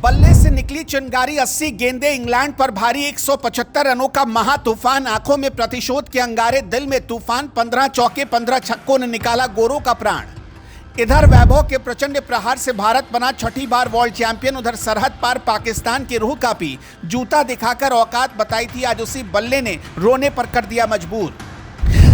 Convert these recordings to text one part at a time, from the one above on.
बल्ले से निकली चिंगारी 80 गेंदें, इंग्लैंड पर भारी 175 रनों का महातूफान, आंखों में प्रतिशोध के अंगारे, दिल में तूफान, 15 चौके 15 छक्कों ने निकाला गोरों का प्राण। इधर वैभव के प्रचंड प्रहार से भारत बना छठी बार वर्ल्ड चैंपियन, उधर सरहद पार पाकिस्तान की रूह कांपी, जूता दिखाकर औकात बताई थी आज उसी बल्ले ने, रोने पर कर दिया मजबूर।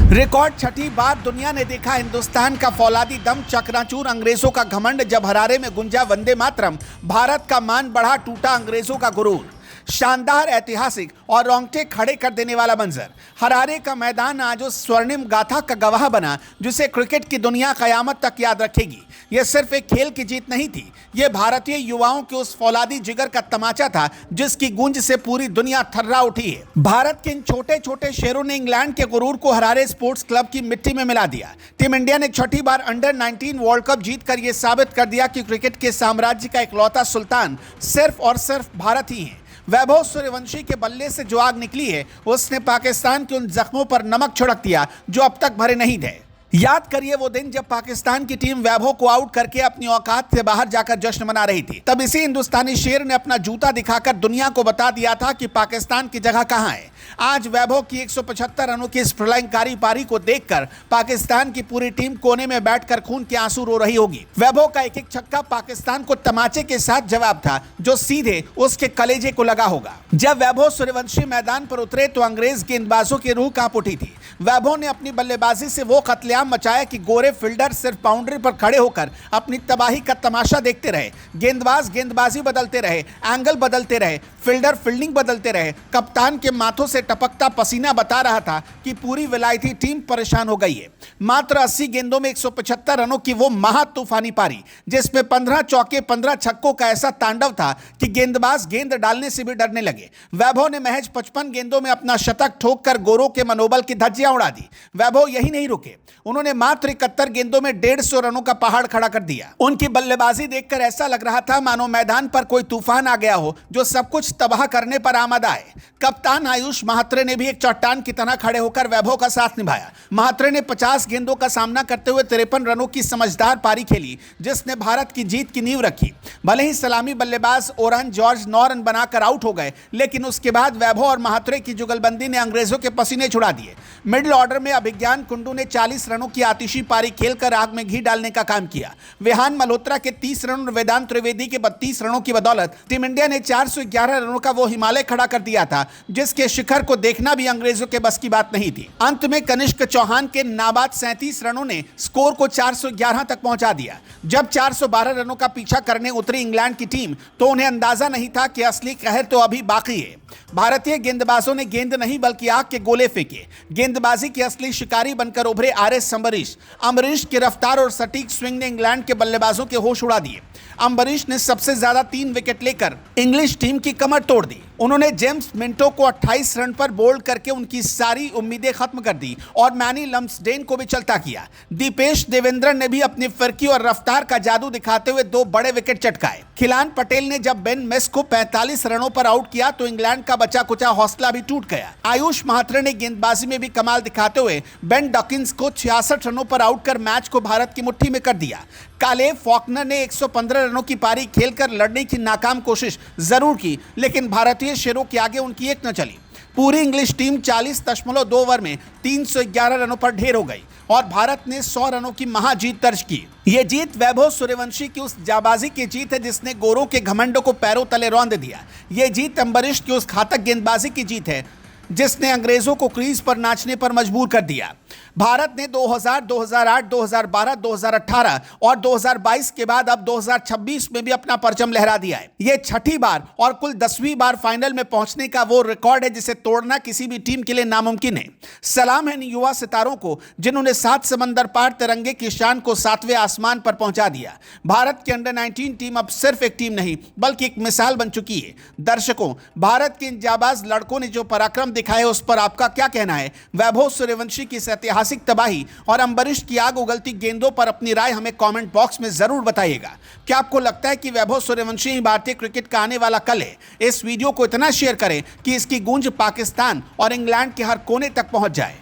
रिकॉर्ड छठी बार दुनिया ने देखा हिंदुस्तान का फौलादी दम, चकनाचूर अंग्रेजों का घमंड, जब हरारे में गुंजा वंदे मातरम, भारत का मान बढ़ा, टूटा अंग्रेजों का गुरूर। शानदार, ऐतिहासिक और रोंगटे खड़े कर देने वाला मंजर। हरारे का मैदान आज उस स्वर्णिम गाथा का गवाह बना जिसे क्रिकेट की दुनिया कयामत तक याद रखेगी। यह सिर्फ एक खेल की जीत नहीं थी, यह भारतीय युवाओं के उस फौलादी जिगर का तमाचा था जिसकी गूंज से पूरी दुनिया थर्रा उठी है। भारत के इन छोटे छोटे शेरों ने इंग्लैंड के गुरूर को हरारे स्पोर्ट्स क्लब की मिट्टी में मिला दिया। टीम इंडिया ने छठी बार अंडर 19 वर्ल्ड कप जीतकर यह साबित कर दिया कि क्रिकेट के साम्राज्य का इकलौता सुल्तान सिर्फ और सिर्फ भारत ही है। वैभव सूर्यवंशी के बल्ले से जो आग निकली है, उसने पाकिस्तान के उन जख्मों पर नमक छिड़क दिया जो अब तक भरे नहीं थे। याद करिए वो दिन जब पाकिस्तान की टीम वैभव को आउट करके अपनी औकात से बाहर जाकर जश्न मना रही थी। तब इसी हिंदुस्तानी शेर ने अपना जूता दिखाकर दुनिया को बता दिया था कि पाकिस्तान की जगह कहां है। आज वैभव की 175 रनों की इस प्रलयंकारी पारी को देखकर पाकिस्तान की पूरी टीम कोने में बैठकर खून के आंसू रो रही होगी। वैभव का एक एक छक्का पाकिस्तान को तमाचे के साथ जवाब था जो सीधे उसके कलेजे को लगा होगा। जब वैभव सूर्यवंशी मैदान पर उतरे तो अंग्रेज गेंदबाजों की रूह कांप उठी थी। वैभव ने अपनी बल्लेबाजी से वो कत्लेआम मचाया कि गोरे फील्डर सिर्फ बाउंड्री पर खड़े होकर अपनी तबाही का तमाशा देखते रहे। गेंदबाज गेंदबाजी बदलते रहे, एंगल बदलते रहे, फील्डर फील्डिंग बदलते रहे। कप्तान के माथों से टपकता पसीना बता रहा था कि पूरी विलायती टीम परेशान हो गई है। मात्र 80 गेंदों में 175 रनों की वो महातूफानी पारी जिसमें 15 चौके 15 छक्कों का ऐसा तांडव था कि गेंदबाज गेंद डालने से भी डरने लगे। वैभव ने महज 55 गेंदों में अपना शतक ठोककर गोरों के मनोबल की धज्जियां उड़ा दी। वैभव यही नहीं रुके, उन्होंने मात्र 71 गेंदों में 150 रनों का पहाड़ खड़ा कर दिया। उनकी बल्लेबाजी देखकर ऐसा लग रहा था मानो मैदान पर कोई तूफान आ गया हो जो सब कुछ तबाह करने पर आमादा है। कप्तान आयुष महात्रे ने भी एक चट्टान की तरह खड़े होकर वैभव का साथ निभाया। महात्रे ने 50 गेंदों का सामना करते हुए 53 रनों की समझदार पारी खेली जिसने भारत की जीत की नींव रखी। भले ही सलामी बल्लेबाज ओरहन जॉर्ज 9 रन बनाकर आउट हो गए, लेकिन उसके बाद वैभव और महात्रे की जुगलबंदी ने अंग्रेजों के पसीने छुड़ा दिए। मिडिल ऑर्डर में अभिज्ञान कुंडू ने 40 रनों की आतिशी पारी खेलकर आग में घी डालने का काम किया। विहान मल्होत्रा के 30 रन और वेदांत त्रिवेदी के 32 रनों की बदौलत टीम इंडिया ने 411 रनों का वो हिमालय खड़ा कर दिया था जिसके शिखर को देखना भी अंग्रेजों के बस की बात नहीं थी। अंत में कनिष्क चौहान के नाबाद 37 रनों ने स्कोर को 411 तक पहुंचा दिया। जब 412 रनों का पीछा करने उतरी इंग्लैंड की टीम तो उन्हें अंदाजा नहीं था कि असली कहर तो अभी बाकी है। भारतीय गेंदबाजों ने गेंद नहीं बल्कि आग के गोले फेंके। गेंदबाजी के असली शिकारी बनकर उभरे आरएस अंबरीश। अंबरीश की रफ्तार और सटीक स्विंग ने इंग्लैंड के बल्लेबाजों के होश उड़ा दिए। अंबरीश ने सबसे ज्यादा 3 विकेट लेकर इंग्लिश टीम की कमर तोड़ दी। उन्होंने जेम्स मिंटो को 28 रन पर बोल्ड करके उनकी सारी उम्मीदें खत्म कर दी और मैनी लम्सडेन को भी चलता किया। दीपेश देवेंद्रन ने भी अपनी फिरकी और रफ्तार का जादू दिखाते हुए 2 बड़े विकेट चटकाए। खिलान पटेल ने जब बेन मेस को 45 रनों पर आउट किया तो इंग्लैंड का बचा कुचा हौसला भी टूट गया। आयुष महात्रे ने गेंदबाजी में भी कमाल दिखाते हुए बेन डॉकिंस को 66 रनों पर आउट कर मैच को भारत की मुट्ठी में कर दिया। काले फॉकनर ने 115 रनों की पारी खेलकर लड़ने की नाकाम कोशिश जरूर की, लेकिन भारतीय शेरों के आगे उनकी एक न चली। पूरी इंग्लिश टीम 40.2 ओवर में 311 रनों पर ढेर हो गई और भारत ने 100 रनों की महाजीत दर्ज की। यह जीत वैभव सूर्यवंशी की उस जाबाजी की जीत है जिसने गोरों के घमंडों को पैरों तले रौंद दिया। यह जीत अंबरीश की उस घातक गेंदबाजी की जीत है जिसने अंग्रेजों को क्रीज पर नाचने पर मजबूर कर दिया। भारत ने 2000, 2008, 2012, 2018 और 2022 के बाद अब 2026 में भी अपना परचम लहरा दिया है। यह छठी बार और कुल 10वीं बार फाइनल में पहुंचने का वो रिकॉर्ड है जिसे तोड़ना किसी भी टीम के लिए नामुमकिन है। सलाम है इन युवा सितारों को जिन्होंने 7 समंदर पार तिरंगे की शान को 7वें आसमान पर पहुंचा दिया। भारत की अंडर 19 टीम अब सिर्फ एक टीम नहीं बल्कि एक मिसाल बन चुकी है। दर्शकों, भारत के इन जाबाज लड़कों ने जो पराक्रम दिखाया उस पर आपका क्या कहना है? वैभव सूर्यवंशी की ऐतिहासिक तबाही और अंबरीश की आग उगलती गेंदों पर अपनी राय हमें कमेंट बॉक्स में जरूर बताइएगा। क्या आपको लगता है कि वैभव सूर्यवंशी ही भारतीय क्रिकेट का आने वाला कल है? इस वीडियो को इतना शेयर करें कि इसकी गूंज पाकिस्तान और इंग्लैंड के हर कोने तक पहुंच जाए।